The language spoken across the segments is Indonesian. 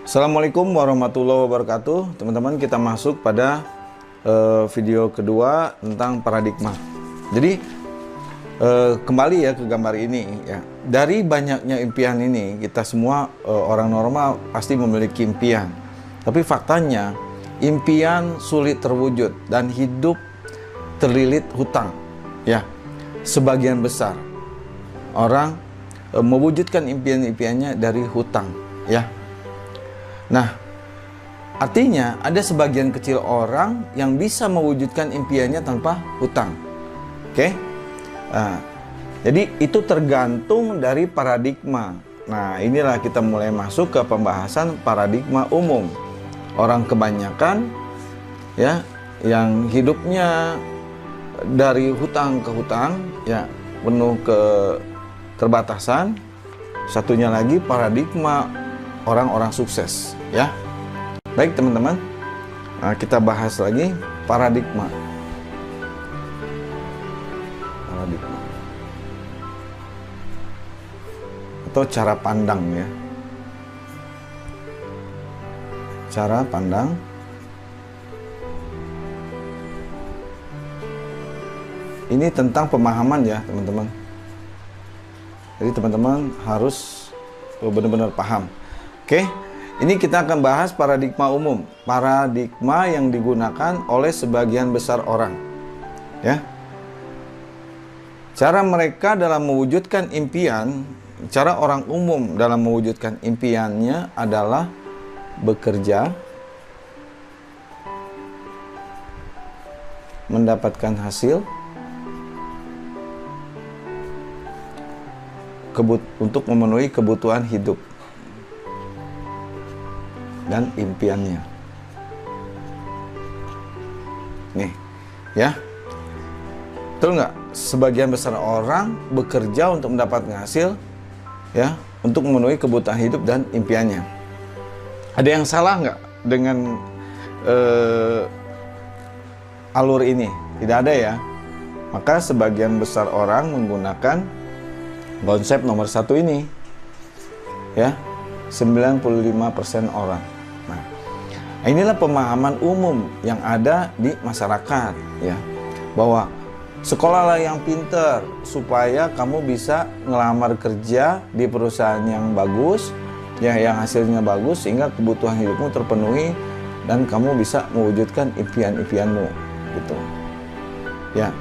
Assalamualaikum warahmatullahi wabarakatuh. Teman-teman, kita masuk pada video kedua tentang paradigma. Jadi kembali ya ke gambar ini ya. Dari banyaknya impian ini, kita semua orang normal pasti memiliki impian. Tapi faktanya impian sulit terwujud dan hidup terlilit hutang. Ya. Sebagian besar orang mewujudkan impian-impiannya dari hutang, ya. Nah, artinya ada sebagian kecil orang yang bisa mewujudkan impiannya tanpa hutang. Oke? Nah, jadi itu tergantung dari paradigma. Nah, inilah kita mulai masuk ke pembahasan paradigma umum. Orang kebanyakan ya yang hidupnya dari hutang ke hutang, ya, penuh ke keterbatasan. Satunya lagi paradigma orang-orang sukses, ya. Baik teman-teman, nah, kita bahas lagi paradigma. Paradigma atau cara pandang, ya. Cara pandang. Ini tentang pemahaman ya teman-teman. Jadi teman-teman harus benar-benar paham. Oke, ini kita akan bahas paradigma umum. Paradigma yang digunakan oleh sebagian besar orang. Ya. Cara mereka dalam mewujudkan impian, cara orang umum dalam mewujudkan impiannya adalah bekerja, mendapatkan hasil, untuk memenuhi kebutuhan hidup dan impiannya. Nih, ya, betul nggak? Sebagian besar orang bekerja untuk mendapatkan hasil, ya, untuk memenuhi kebutuhan hidup dan impiannya. Ada yang salah nggak dengan alur ini? Tidak ada ya. Maka sebagian besar orang menggunakan konsep nomor satu ini, ya, 95% orang. Nah, inilah pemahaman umum yang ada di masyarakat, ya, bahwa sekolahlah yang pinter supaya kamu bisa ngelamar kerja di perusahaan yang bagus, ya, yang hasilnya bagus sehingga kebutuhan hidupmu terpenuhi dan kamu bisa mewujudkan impian-impianmu, gitu, ya.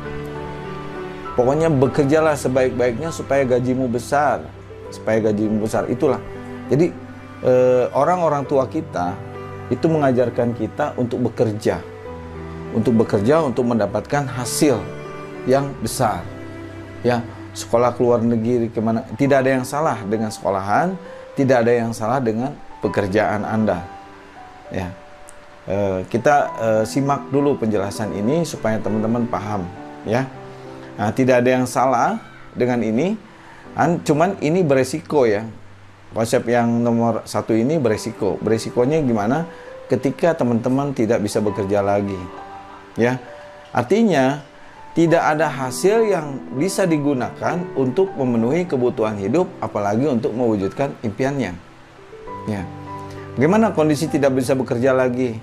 Pokoknya bekerjalah sebaik-baiknya supaya gajimu besar, itulah. Jadi orang-orang tua kita itu mengajarkan kita untuk bekerja, untuk mendapatkan hasil yang besar. Ya, sekolah ke luar negeri kemana? Tidak ada yang salah dengan sekolahan, tidak ada yang salah dengan pekerjaan Anda. Ya, kita simak dulu penjelasan ini supaya teman-teman paham, ya. Nah, tidak ada yang salah dengan ini, cuman ini beresiko ya. Konsep yang nomor satu ini beresiko. Beresikonya gimana? Ketika teman-teman tidak bisa bekerja lagi, ya. Artinya tidak ada hasil yang bisa digunakan untuk memenuhi kebutuhan hidup, apalagi untuk mewujudkan impiannya. Ya. Bagaimana kondisi tidak bisa bekerja lagi?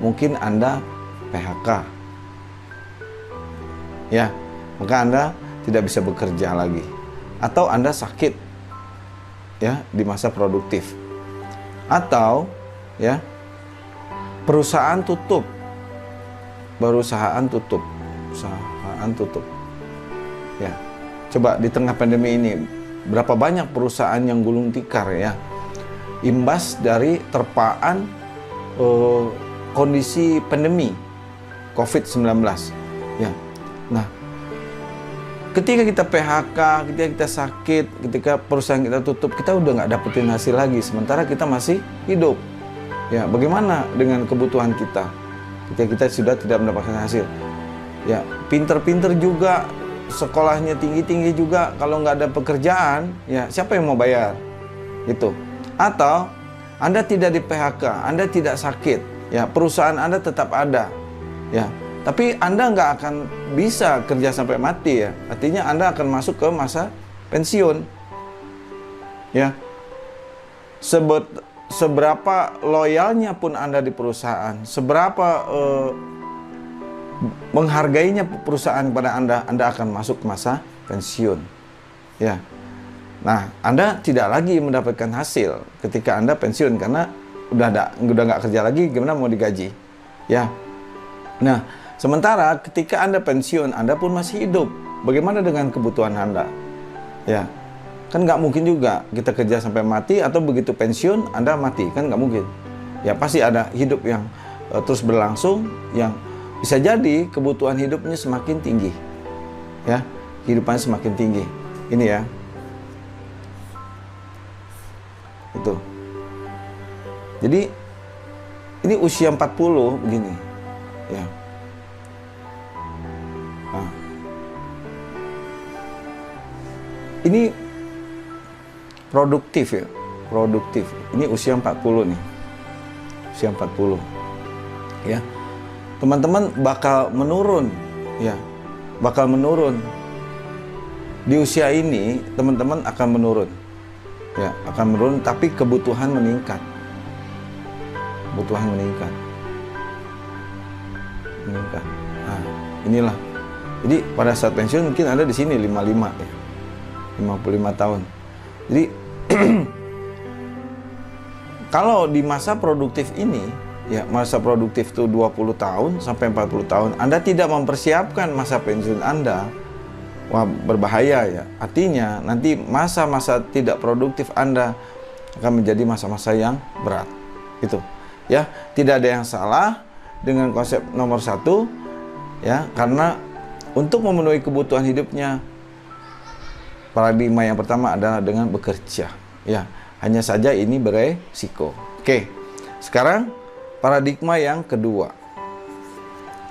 Mungkin Anda PHK, ya. Maka Anda tidak bisa bekerja lagi, atau Anda sakit, ya, di masa produktif, atau ya perusahaan tutup, ya. Coba di tengah pandemi ini berapa banyak perusahaan yang gulung tikar, ya, imbas dari terpaan kondisi pandemi COVID-19, ya. Nah, ketika kita PHK, ketika kita sakit, ketika perusahaan kita tutup, kita udah nggak dapetin hasil lagi, sementara kita masih hidup. Ya, bagaimana dengan kebutuhan kita ketika kita sudah tidak mendapatkan hasil? Ya, pinter-pinter juga, sekolahnya tinggi-tinggi juga, kalau nggak ada pekerjaan, ya siapa yang mau bayar? Itu. Atau Anda tidak di PHK, Anda tidak sakit, ya, perusahaan Anda tetap ada, ya. Tapi Anda nggak akan bisa kerja sampai mati, ya. Artinya Anda akan masuk ke masa pensiun. Ya. seberapa loyalnya pun Anda di perusahaan, seberapa menghargainya perusahaan kepada Anda akan masuk ke masa pensiun. Ya. Nah, Anda tidak lagi mendapatkan hasil ketika Anda pensiun karena udah nggak kerja lagi, gimana mau digaji? Ya. Nah, sementara ketika Anda pensiun, Anda pun masih hidup. Bagaimana dengan kebutuhan Anda? Ya. Kan nggak mungkin juga kita kerja sampai mati atau begitu pensiun Anda mati, kan nggak mungkin. Ya pasti ada hidup yang terus berlangsung, yang bisa jadi kebutuhan hidupnya semakin tinggi. Ya, kehidupannya semakin tinggi. Ini ya. Itu. Jadi ini usia 40 begini. Ya. Nah. Ini produktif ya, produktif. Ini usia 40 nih, usia 40 ya. Teman-teman bakal menurun ya, bakal menurun. Di usia ini teman-teman akan menurun ya, akan menurun, tapi kebutuhan meningkat. Kebutuhan meningkat. Nah, inilah. Jadi pada saat pensiun mungkin Anda di sini 55 ya. 55 tahun. Jadi kalau di masa produktif ini, ya masa produktif itu 20 tahun sampai 40 tahun, Anda tidak mempersiapkan masa pensiun Anda, wah berbahaya ya. Artinya nanti masa-masa tidak produktif Anda akan menjadi masa-masa yang berat. Itu. Ya, tidak ada yang salah dengan konsep nomor 1 ya, karena untuk memenuhi kebutuhan hidupnya, paradigma yang pertama adalah dengan bekerja. Ya, hanya saja ini beresiko. Oke. Sekarang paradigma yang kedua.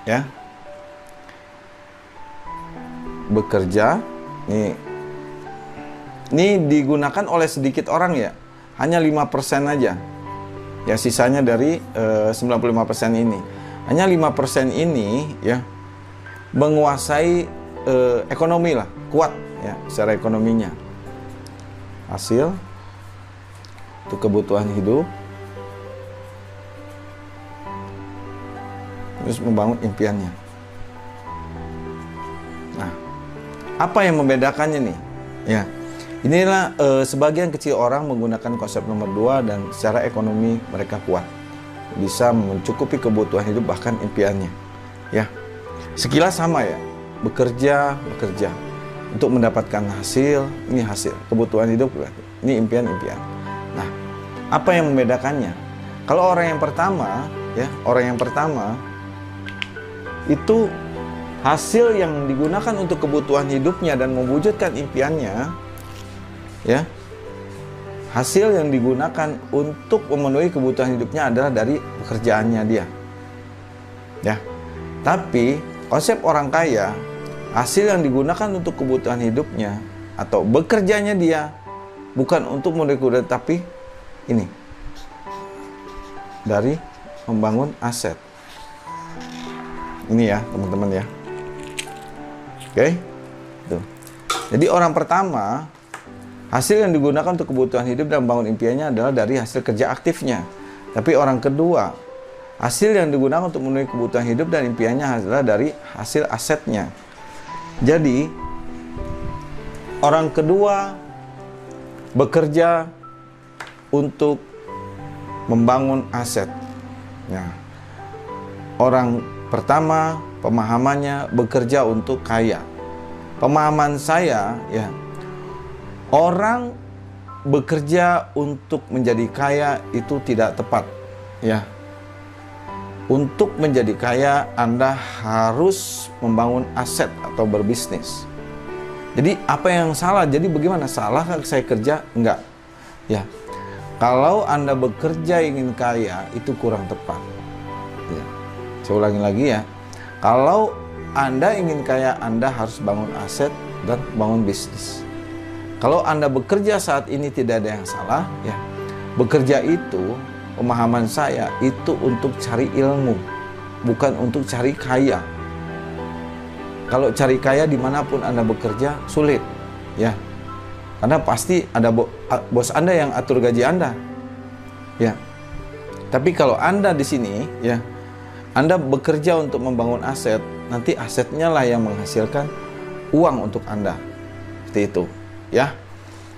Ya. Bekerja. Ini digunakan oleh sedikit orang ya. Hanya 5% aja. Ya, sisanya dari 95% ini. Hanya 5% ini ya menguasai ekonomi lah, kuat ya secara ekonominya. Hasil untuk kebutuhan hidup, terus membangun impiannya. Nah, apa yang membedakannya nih? Ya, inilah sebagian kecil orang menggunakan konsep nomor 2 dan secara ekonomi mereka kuat, bisa mencukupi kebutuhan hidup bahkan impiannya. Ya, sekilas sama ya, bekerja untuk mendapatkan hasil, ini hasil, kebutuhan hidup, ini impian-impian. Nah, apa yang membedakannya? Kalau orang yang pertama, ya, orang yang pertama itu hasil yang digunakan untuk kebutuhan hidupnya dan mewujudkan impiannya, ya, hasil yang digunakan untuk memenuhi kebutuhan hidupnya adalah dari pekerjaannya dia. Ya. Tapi konsep orang kaya, hasil yang digunakan untuk kebutuhan hidupnya atau bekerjanya dia bukan untuk memenuhi kebutuhan, tapi ini dari membangun aset. Ini ya teman-teman ya. Oke. Tuh. Jadi orang pertama, hasil yang digunakan untuk kebutuhan hidup dan membangun impiannya adalah dari hasil kerja aktifnya. Tapi orang kedua, hasil yang digunakan untuk memenuhi kebutuhan hidup dan impiannya adalah dari hasil asetnya. Jadi orang kedua bekerja untuk membangun aset. Nah, orang pertama pemahamannya bekerja untuk kaya. Pemahaman saya ya, orang bekerja untuk menjadi kaya itu tidak tepat ya. Untuk menjadi kaya Anda harus membangun aset atau berbisnis. Jadi apa yang salah? Jadi bagaimana? Salah saya kerja? Enggak. Ya. Kalau Anda bekerja ingin kaya itu kurang tepat. Ya. Saya ulangi lagi ya. Kalau Anda ingin kaya, Anda harus bangun aset dan bangun bisnis. Kalau Anda bekerja saat ini tidak ada yang salah, ya. Bekerja itu, pemahaman saya, itu untuk cari ilmu, bukan untuk cari kaya. Kalau cari kaya dimanapun Anda bekerja, sulit, ya. Karena pasti ada bos Anda yang atur gaji Anda. Ya. Tapi kalau Anda di sini, ya, Anda bekerja untuk membangun aset, nanti asetnya lah yang menghasilkan uang untuk Anda. Seperti itu, ya.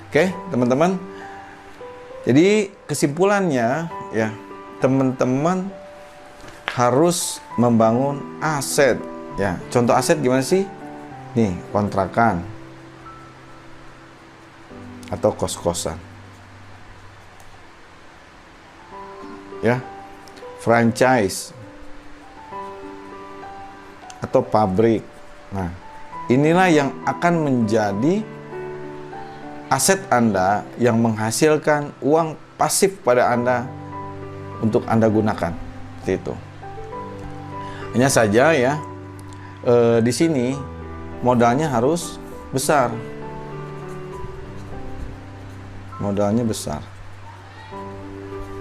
Oke, teman-teman. Jadi kesimpulannya, ya, teman-teman harus membangun aset. Ya, contoh aset gimana sih? Nih, kontrakan atau kos-kosan. Ya, franchise atau pabrik. Nah, inilah yang akan menjadi aset Anda yang menghasilkan uang pasif pada Anda untuk Anda gunakan. Seperti itu. Hanya saja ya, di sini modalnya harus besar. Modalnya besar.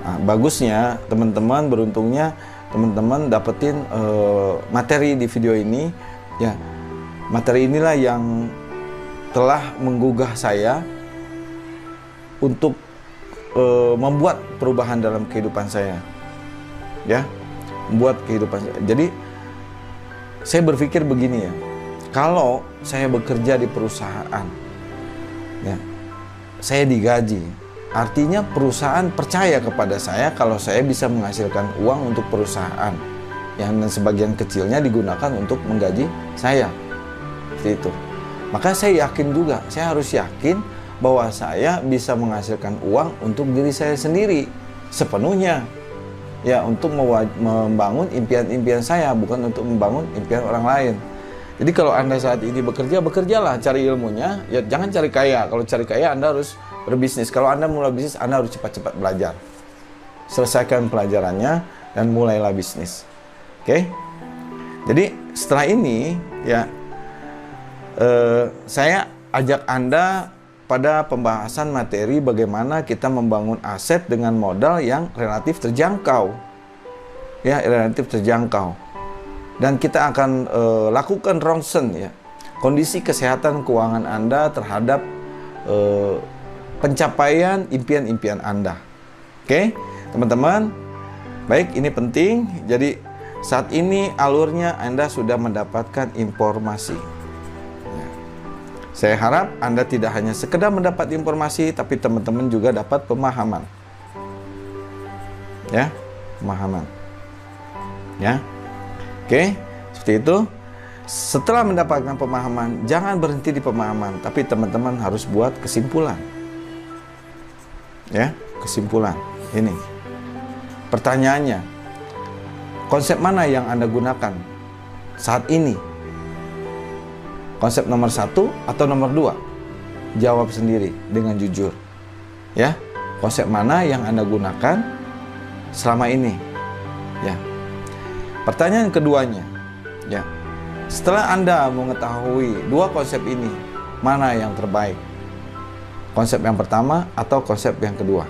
Nah, bagusnya teman-teman, beruntungnya teman-teman dapetin materi di video ini. Ya, materi inilah yang telah menggugah saya untuk membuat perubahan dalam kehidupan saya, ya, membuat kehidupan saya. Jadi saya berpikir begini ya, kalau saya bekerja di perusahaan, ya, saya digaji, artinya perusahaan percaya kepada saya kalau saya bisa menghasilkan uang untuk perusahaan, yang sebagian kecilnya digunakan untuk menggaji saya, seperti itu. Maka saya yakin juga, saya harus yakin bahwa saya bisa menghasilkan uang untuk diri saya sendiri sepenuhnya, ya, untuk membangun impian-impian saya, bukan untuk membangun impian orang lain. Jadi kalau Anda saat ini bekerja, bekerjalah, cari ilmunya, ya, jangan cari kaya. Kalau cari kaya Anda harus berbisnis. Kalau Anda mulai bisnis, Anda harus cepat-cepat belajar, selesaikan pelajarannya dan mulailah bisnis. Oke? Jadi setelah ini, ya, saya ajak Anda pada pembahasan materi bagaimana kita membangun aset dengan modal yang relatif terjangkau, ya, relatif terjangkau. Dan kita akan lakukan ronsen, ya, kondisi kesehatan keuangan Anda terhadap pencapaian impian-impian Anda. Oke, teman-teman, baik, ini penting. Jadi saat ini alurnya Anda sudah mendapatkan informasi. Saya harap Anda tidak hanya sekedar mendapat informasi, tapi teman-teman juga dapat pemahaman. Ya, pemahaman. Ya. Oke, seperti itu. Setelah mendapatkan pemahaman, jangan berhenti di pemahaman, tapi teman-teman harus buat kesimpulan. Ya, kesimpulan. Ini. Pertanyaannya, konsep mana yang Anda gunakan saat ini? Konsep nomor 1 atau nomor 2? Jawab sendiri dengan jujur. Ya, konsep mana yang Anda gunakan selama ini? Ya. Pertanyaan keduanya, ya. Setelah Anda mengetahui dua konsep ini, mana yang terbaik? Konsep yang pertama atau konsep yang kedua?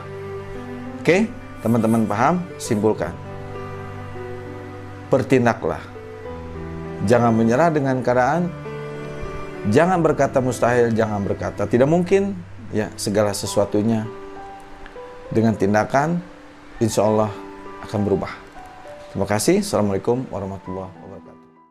Oke, teman-teman paham? Simpulkan. Bertindaklah. Jangan menyerah dengan keadaan. Jangan berkata mustahil, jangan berkata tidak mungkin. Ya, segala sesuatunya dengan tindakan, insya Allah akan berubah. Terima kasih. Assalamualaikum warahmatullahi wabarakatuh.